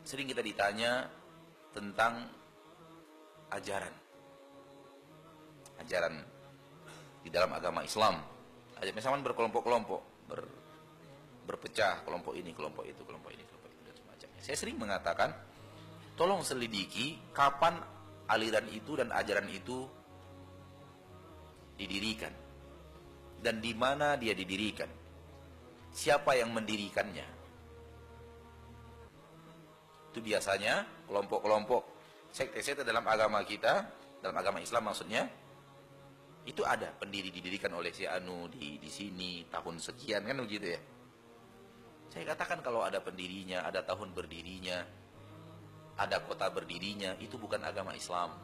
Sering kita ditanya tentang ajaran di dalam agama Islam. Misalnya berkelompok-kelompok, berpecah, kelompok ini, kelompok itu, kelompok ini, kelompok itu, dan semacamnya. Saya sering mengatakan, tolong selidiki kapan aliran itu dan ajaran itu didirikan, dan di mana dia didirikan, siapa yang mendirikannya. Itu biasanya kelompok-kelompok sekte-sekte dalam agama kita, dalam agama Islam maksudnya, itu ada pendiri didirikan oleh si Anu di sini tahun sekian, kan begitu ya. Saya katakan kalau ada pendirinya, ada tahun berdirinya, ada kota berdirinya, itu bukan agama Islam.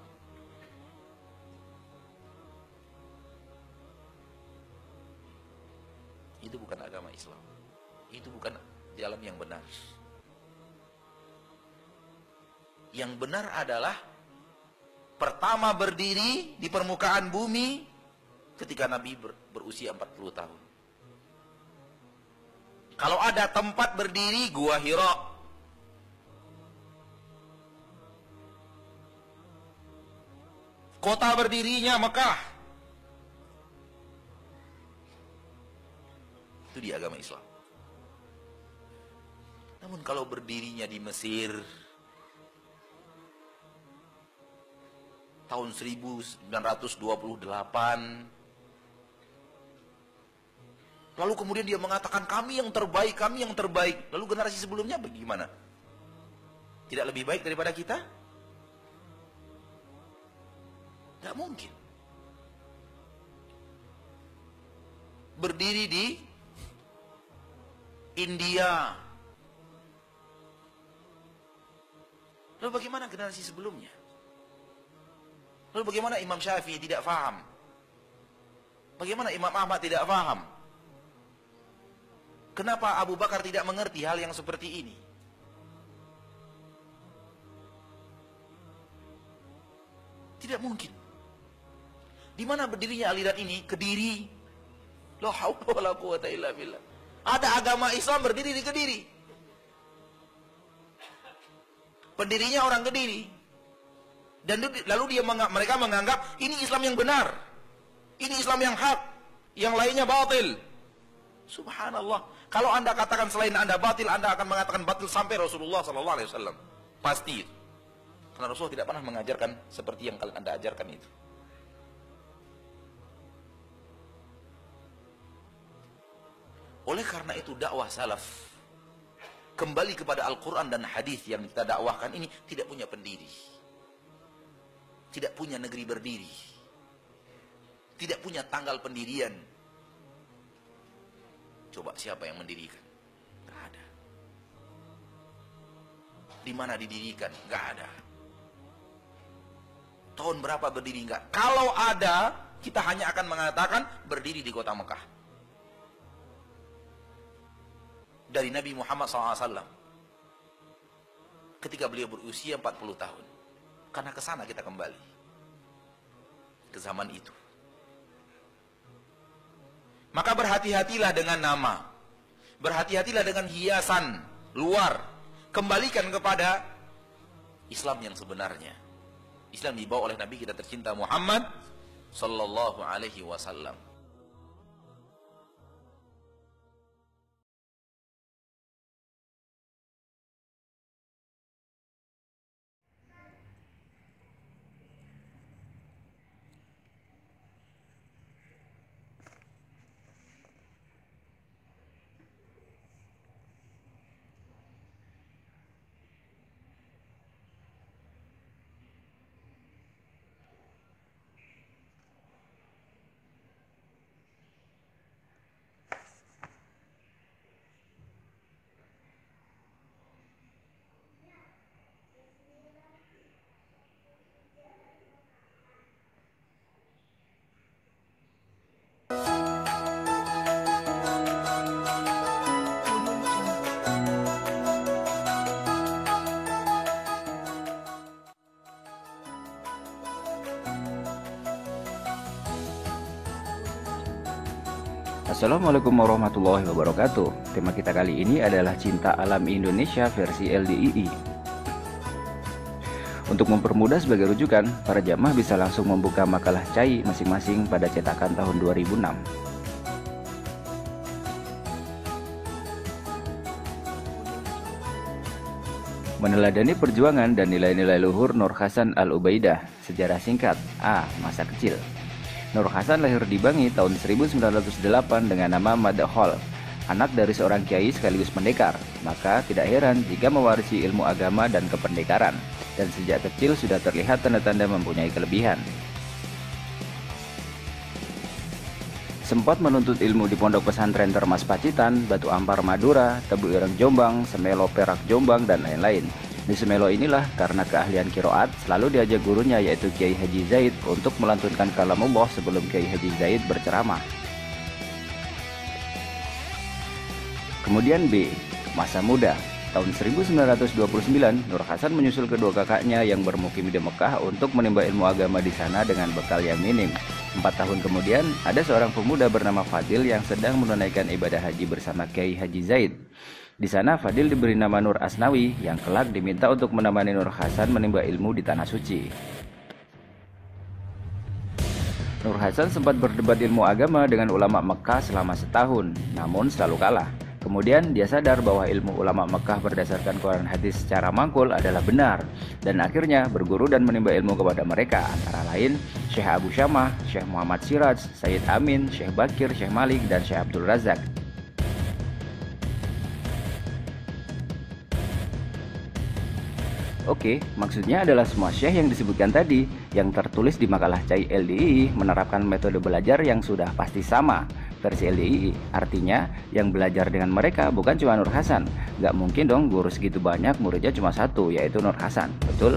Itu bukan agama Islam. Itu bukan jalan yang benar. Yang benar adalah pertama berdiri di permukaan bumi ketika Nabi berusia 40 tahun. Kalau ada tempat berdiri, Gua Hira. Kota berdirinya Mekah. Itu di agama Islam. Namun kalau berdirinya di Mesir tahun 1928, lalu kemudian dia mengatakan kami yang terbaik, lalu generasi sebelumnya bagaimana? Tidak lebih baik daripada kita? Tidak mungkin. Berdiri di India, lalu bagaimana generasi sebelumnya? Lalu bagaimana Imam Syafi'i tidak faham? Bagaimana Imam Ahmad tidak faham? Kenapa Abu Bakar tidak mengerti hal yang seperti ini? Tidak mungkin. Di mana berdirinya aliran ini? Kediri. La haula wala quwata illa billah. Ada agama Islam berdiri di Kediri. Pendirinya orang Kediri. Dan lalu mereka menganggap ini Islam yang benar, ini Islam yang hak, yang lainnya batil. Subhanallah. Kalau anda katakan selain anda batil, anda akan mengatakan batil sampai Rasulullah SAW. Pasti. Karena Rasulullah tidak pernah mengajarkan seperti yang kalian anda ajarkan itu. Oleh karena itu dakwah salaf kembali kepada Al-Quran dan hadis yang kita dakwahkan ini tidak punya pendiri, tidak punya negeri berdiri, tidak punya tanggal pendirian. Coba siapa yang mendirikan? Gak ada. Di mana didirikan? Gak ada. Tahun berapa berdiri? Enggak. Kalau ada, kita hanya akan mengatakan berdiri di kota Mekah. Dari Nabi Muhammad SAW. Ketika beliau berusia 40 tahun. Karena ke sana kita kembali. Ke zaman itu. Maka berhati-hatilah dengan nama. Berhati-hatilah dengan hiasan luar. Kembalikan kepada Islam yang sebenarnya. Islam dibawa oleh Nabi kita tercinta Muhammad sallallahu alaihi wasallam. Assalamualaikum warahmatullahi wabarakatuh. Tema kita kali ini adalah Cinta Alam Indonesia versi LDII. Untuk mempermudah sebagai rujukan, para jamaah bisa langsung membuka makalah Cai masing-masing pada cetakan tahun 2006. Meneladani perjuangan dan nilai-nilai luhur Nur Hasan Al-Ubaidah. Sejarah singkat. A. Masa kecil. Nur Hasan lahir di Bangi tahun 1908 dengan nama Madkhol, anak dari seorang kiai sekaligus pendekar. Maka tidak heran jika mewarisi ilmu agama dan kependekaran, dan sejak kecil sudah terlihat tanda-tanda mempunyai kelebihan. Sempat menuntut ilmu di pondok pesantren Termas Pacitan, Batu Ampar Madura, Tebu Ireng Jombang, Semelo Perak Jombang, dan lain-lain. Di Semelo inilah karena keahlian kiroat selalu diajak gurunya yaitu Kiai Haji Zaid untuk melantunkan kalamullah sebelum Kiai Haji Zaid berceramah. Kemudian B. Masa muda. Tahun 1929, Nur Hasan menyusul kedua kakaknya yang bermukim di Mekah untuk menimba ilmu agama di sana dengan bekal yang minim. 4 tahun kemudian, ada seorang pemuda bernama Fadil yang sedang menunaikan ibadah haji bersama Kiai Haji Zaid. Di sana Fadil diberi nama Nur Asnawi yang kelak diminta untuk menemani Nur Hasan menimba ilmu di Tanah Suci. Nur Hasan sempat berdebat ilmu agama dengan ulama Mekah selama setahun, namun selalu kalah. Kemudian dia sadar bahwa ilmu ulama Mekah berdasarkan Quran hadis secara mangkul adalah benar, dan akhirnya berguru dan menimba ilmu kepada mereka, antara lain Syekh Abu Syamah, Syekh Muhammad Siraj, Sayyid Amin, Syekh Bakir, Syekh Malik, dan Syekh Abdul Razak. Oke, maksudnya adalah semua syekh yang disebutkan tadi yang tertulis di makalah Cai LDII menerapkan metode belajar yang sudah pasti sama versi LDII. Artinya yang belajar dengan mereka bukan cuma Nur Hasan. Gak mungkin dong guru segitu banyak muridnya cuma satu, yaitu Nur Hasan. Betul?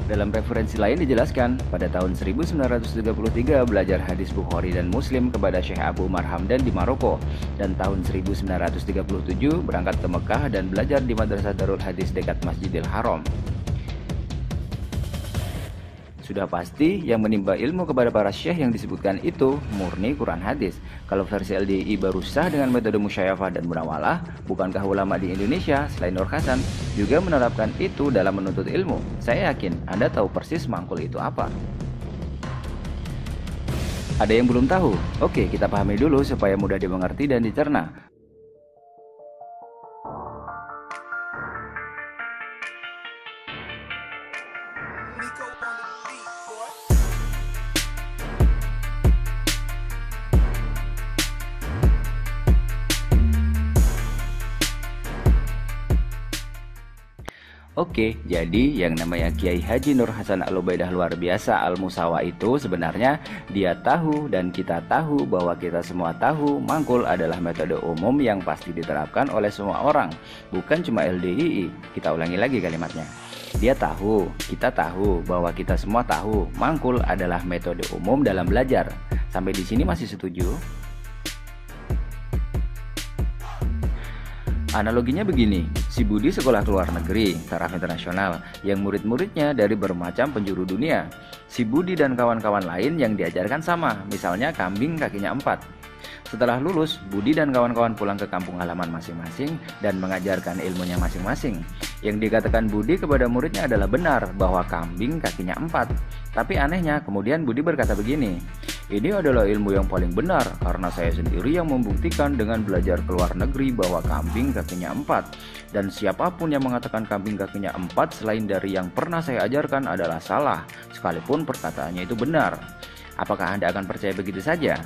Dalam referensi lain dijelaskan, pada tahun 1933 belajar hadis Bukhari dan Muslim kepada Syekh Abu Umar Hamdan di Maroko, dan tahun 1937 berangkat ke Mekah dan belajar di Madrasah Darul Hadis dekat Masjidil Haram. Sudah pasti yang menimba ilmu kepada para syekh yang disebutkan itu murni Quran hadis. Kalau versi LDI baru sah dengan metode musyayafah dan munawalah, bukankah ulama di Indonesia selain Nur Hasan juga menerapkan itu dalam menuntut ilmu? Saya yakin Anda tahu persis mangkul itu apa. Ada yang belum tahu? Oke, kita pahami dulu supaya mudah dimengerti dan dicerna. Oke, jadi yang namanya Kiai Haji Nur Hasan Al-Ubaidah luar biasa Al-Musawa itu sebenarnya dia tahu dan kita tahu bahwa kita semua tahu mangkul adalah metode umum yang pasti diterapkan oleh semua orang, bukan cuma LDII. Kita ulangi lagi kalimatnya. Dia tahu, kita tahu bahwa kita semua tahu mangkul adalah metode umum dalam belajar. Sampai di sini masih setuju? Analoginya begini, si Budi sekolah ke luar negeri, taraf internasional, yang murid-muridnya dari bermacam penjuru dunia. Si Budi dan kawan-kawan lain yang diajarkan sama, misalnya kambing kakinya 4. Setelah lulus, Budi dan kawan-kawan pulang ke kampung halaman masing-masing dan mengajarkan ilmunya masing-masing. Yang dikatakan Budi kepada muridnya adalah benar bahwa kambing kakinya 4. Tapi anehnya, kemudian Budi berkata begini, ini adalah ilmu yang paling benar karena saya sendiri yang membuktikan dengan belajar ke luar negeri bahwa kambing kakinya 4. Dan siapapun yang mengatakan kambing kakinya 4 selain dari yang pernah saya ajarkan adalah salah, sekalipun perkataannya itu benar. Apakah Anda akan percaya begitu saja?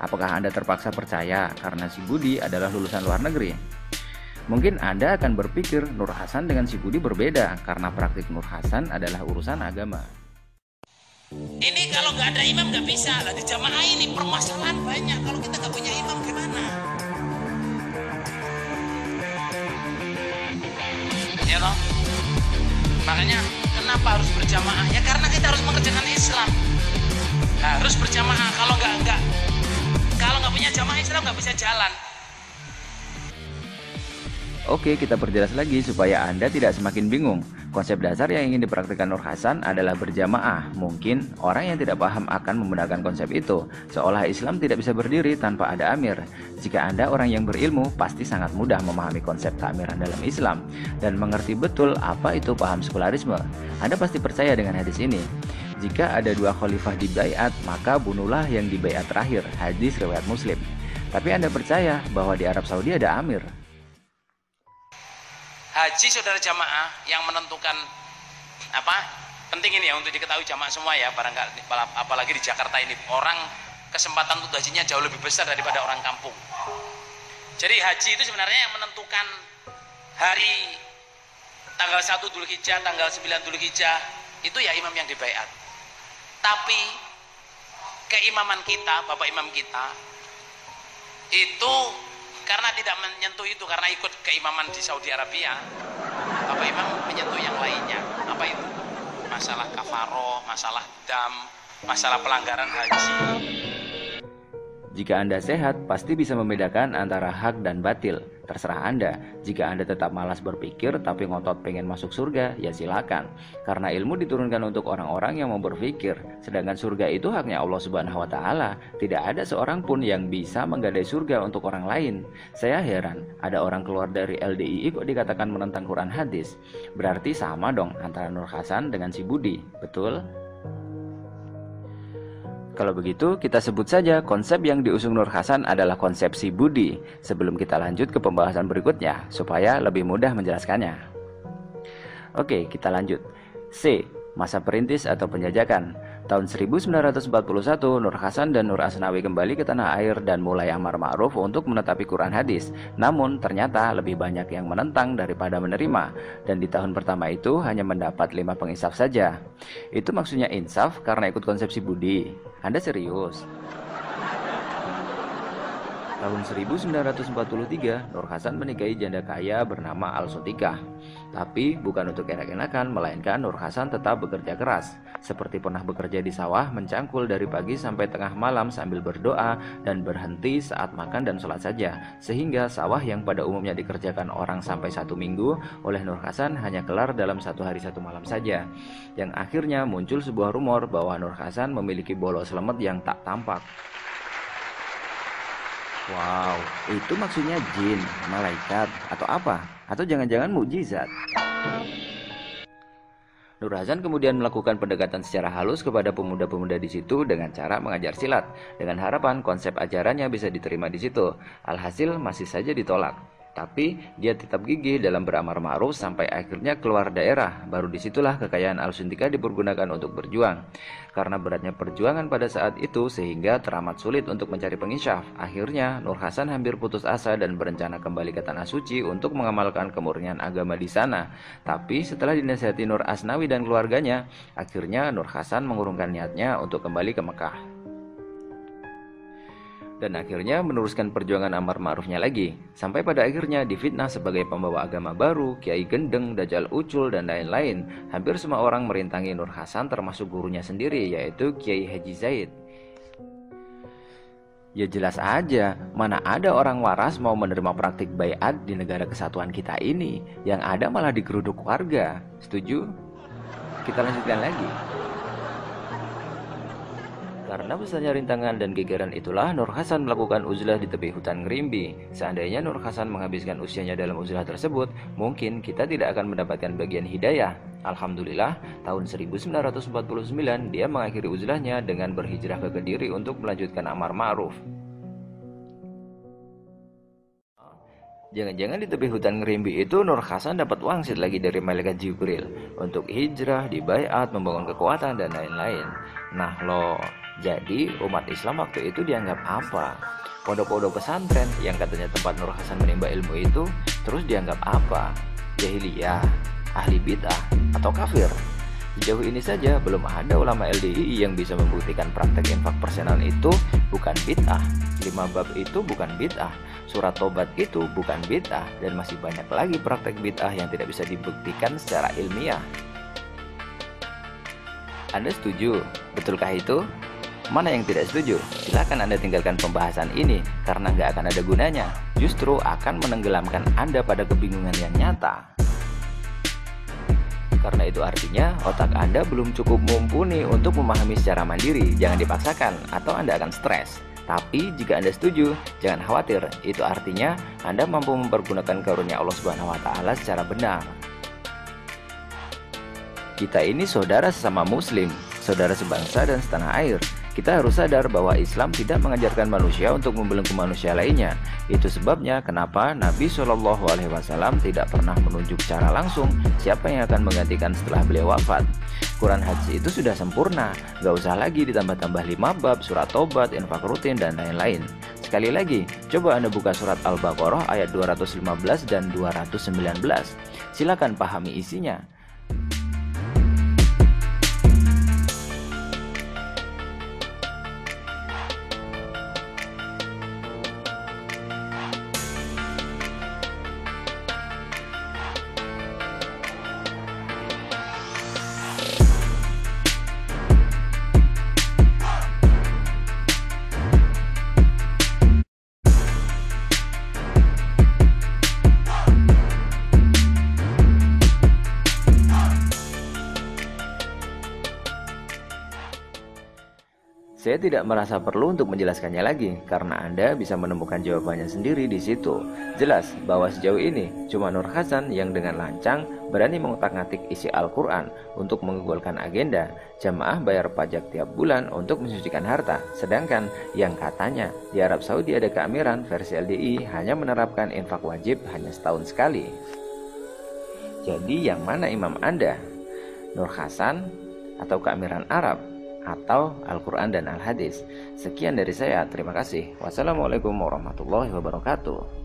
Apakah Anda terpaksa percaya karena si Budi adalah lulusan luar negeri? Mungkin Anda akan berpikir Nur Hasan dengan si Budi berbeda karena praktik Nur Hasan adalah urusan agama. Ini kalau nggak ada imam nggak bisa lah di jamaah ini, permasalahan banyak. Kalau kita nggak punya imam gimana? Ya toh? Makanya kenapa harus berjamaah? Ya karena kita harus mengerjakan Islam. Harus berjamaah. Kalau nggak punya jamaah Islam nggak bisa jalan. Oke, kita perjelas lagi supaya Anda tidak semakin bingung. Konsep dasar yang ingin dipraktikkan Nur Hasan adalah berjamaah. Mungkin orang yang tidak paham akan menggunakan konsep itu, seolah Islam tidak bisa berdiri tanpa ada amir. Jika Anda orang yang berilmu, pasti sangat mudah memahami konsep keamiran dalam Islam dan mengerti betul apa itu paham sekularisme. Anda pasti percaya dengan hadis ini. Jika ada 2 khalifah di baiat, maka bunuhlah yang di baiat terakhir. Hadis riwayat Muslim. Tapi Anda percaya bahwa di Arab Saudi ada amir. Haji saudara jamaah yang menentukan apa? Penting ini ya untuk diketahui jamaah semua ya, barangkali apalagi di Jakarta ini orang kesempatan untuk hajinya jauh lebih besar daripada orang kampung. Jadi haji itu sebenarnya yang menentukan hari tanggal 1 Dzulhijjah, tanggal 9 Dzulhijjah itu ya imam yang dibaiat. Tapi keimaman kita, Bapak Imam kita itu karena tidak menyentuh itu, karena ikut keimaman di Saudi Arabia, Bapak Imam menyentuh yang lainnya. Apa itu? Masalah kafaroh, masalah dam, masalah pelanggaran haji. Jika Anda sehat, pasti bisa membedakan antara hak dan batil. Terserah Anda. Jika Anda tetap malas berpikir tapi ngotot pengen masuk surga, ya silakan. Karena ilmu diturunkan untuk orang-orang yang mau berpikir. Sedangkan surga itu haknya Allah Subhanahu wa taala. Tidak ada seorang pun yang bisa menggadai surga untuk orang lain. Saya heran, ada orang keluar dari LDII kok dikatakan menentang Quran hadis. Berarti sama dong antara Nur Hasan dengan si Budi, betul? Kalau begitu, kita sebut saja konsep yang diusung Nur Hasan adalah konsep si Budi, sebelum kita lanjut ke pembahasan berikutnya, supaya lebih mudah menjelaskannya. Oke, kita lanjut. C. Masa perintis atau penjajakan. Tahun 1941, Nur Hasan dan Nur Asnawi kembali ke tanah air dan mulai amar ma'ruf untuk menetapi Quran hadis. Namun ternyata lebih banyak yang menentang daripada menerima. Dan di tahun pertama itu hanya mendapat 5 penginsaf saja. Itu maksudnya insaf karena ikut konsepsi Budi. Anda serius? Tahun 1943, Nur Hasan menikahi janda kaya bernama Al-Sotikah. Tapi bukan untuk enak-enakan, melainkan Nur Hasan tetap bekerja keras. Seperti pernah bekerja di sawah, mencangkul dari pagi sampai tengah malam sambil berdoa dan berhenti saat makan dan sholat saja. Sehingga sawah yang pada umumnya dikerjakan orang sampai 1 minggu, oleh Nur Hasan hanya kelar dalam 1 hari 1 malam saja. Yang akhirnya muncul sebuah rumor bahwa Nur Hasan memiliki bolo selamet yang tak tampak. Wow, itu maksudnya jin, malaikat, atau apa? Atau jangan-jangan mukjizat? Nur Hasan kemudian melakukan pendekatan secara halus kepada pemuda-pemuda di situ dengan cara mengajar silat, dengan harapan konsep ajarannya bisa diterima di situ. Alhasil masih saja ditolak. Tapi dia tetap gigih dalam beramar ma'ruf sampai akhirnya keluar daerah. Baru disitulah kekayaan Al-Suntika dipergunakan untuk berjuang. Karena beratnya perjuangan pada saat itu sehingga teramat sulit untuk mencari penginsyaf. Akhirnya Nur Hasan hampir putus asa dan berencana kembali ke Tanah Suci untuk mengamalkan kemurnian agama di sana. Tapi setelah dinasihati Nur Asnawi dan keluarganya, akhirnya Nur Hasan mengurungkan niatnya untuk kembali ke Mekah. Dan akhirnya meneruskan perjuangan amar ma'rufnya lagi, sampai pada akhirnya difitnah sebagai pembawa agama baru, kiai gendeng, dajjal ucul, dan lain-lain. Hampir semua orang merintangi Nur Hasan termasuk gurunya sendiri, yaitu Kiai Haji Zaid. Ya jelas aja, mana ada orang waras mau menerima praktik baiat di negara kesatuan kita ini, yang ada malah digeruduk warga. Setuju? Kita lanjutkan lagi. Karena besarnya rintangan dan gegeran itulah Nur Hasan melakukan uzlah di tepi hutan Ngerimbi. Seandainya Nur Hasan menghabiskan usianya dalam uzlah tersebut, mungkin kita tidak akan mendapatkan bagian hidayah. Alhamdulillah, tahun 1949 dia mengakhiri uzlahnya dengan berhijrah ke Kediri untuk melanjutkan amar ma'ruf. Jangan-jangan di tepi hutan Ngerimbi itu Nur Hasan dapat wangsit lagi dari malaikat Jibril untuk hijrah, dibaiat, membangun kekuatan, dan lain-lain. Nah loh, jadi umat Islam waktu itu dianggap apa? Pondok-pondok pesantren yang katanya tempat Nur Hasan menimba ilmu itu terus dianggap apa? Jahiliyah, ahli bid'ah, atau kafir? Sejauh ini saja belum ada ulama LDII yang bisa membuktikan praktek infak persenan itu bukan bid'ah, 5 bab itu bukan bid'ah, surat tobat itu bukan bid'ah, dan masih banyak lagi praktek bid'ah yang tidak bisa dibuktikan secara ilmiah. Anda setuju? Betulkah itu? Mana yang tidak setuju? Silakan Anda tinggalkan pembahasan ini karena nggak akan ada gunanya. Justru akan menenggelamkan Anda pada kebingungan yang nyata. Karena itu artinya otak Anda belum cukup mumpuni untuk memahami secara mandiri. Jangan dipaksakan atau Anda akan stres. Tapi jika Anda setuju, jangan khawatir. Itu artinya Anda mampu mempergunakan karunia Allah Subhanahu wa taala secara benar. Kita ini saudara sesama muslim, saudara sebangsa dan setanah air. Kita harus sadar bahwa Islam tidak mengajarkan manusia untuk membelenggu manusia lainnya. Itu sebabnya kenapa Nabi SAW tidak pernah menunjuk secara langsung siapa yang akan menggantikan setelah beliau wafat. Quran Haji itu sudah sempurna, gak usah lagi ditambah-tambah 5 bab, surat tobat, infak rutin, dan lain-lain. Sekali lagi, coba Anda buka surat Al-Baqarah ayat 215 dan 219. Silakan pahami isinya. Saya tidak merasa perlu untuk menjelaskannya lagi, karena Anda bisa menemukan jawabannya sendiri di situ. Jelas bahwa sejauh ini cuma Nur Hasan yang dengan lancang berani mengutak-ngatik isi Al-Quran untuk menggugurkan agenda jamaah bayar pajak tiap bulan untuk mensucikan harta. Sedangkan yang katanya di Arab Saudi ada keamiran versi LDI hanya menerapkan infak wajib hanya setahun sekali. Jadi yang mana imam Anda? Nur Hasan atau keamiran Arab? Atau Al-Quran dan Al-Hadis? Sekian dari saya, terima kasih. Wassalamualaikum warahmatullahi wabarakatuh.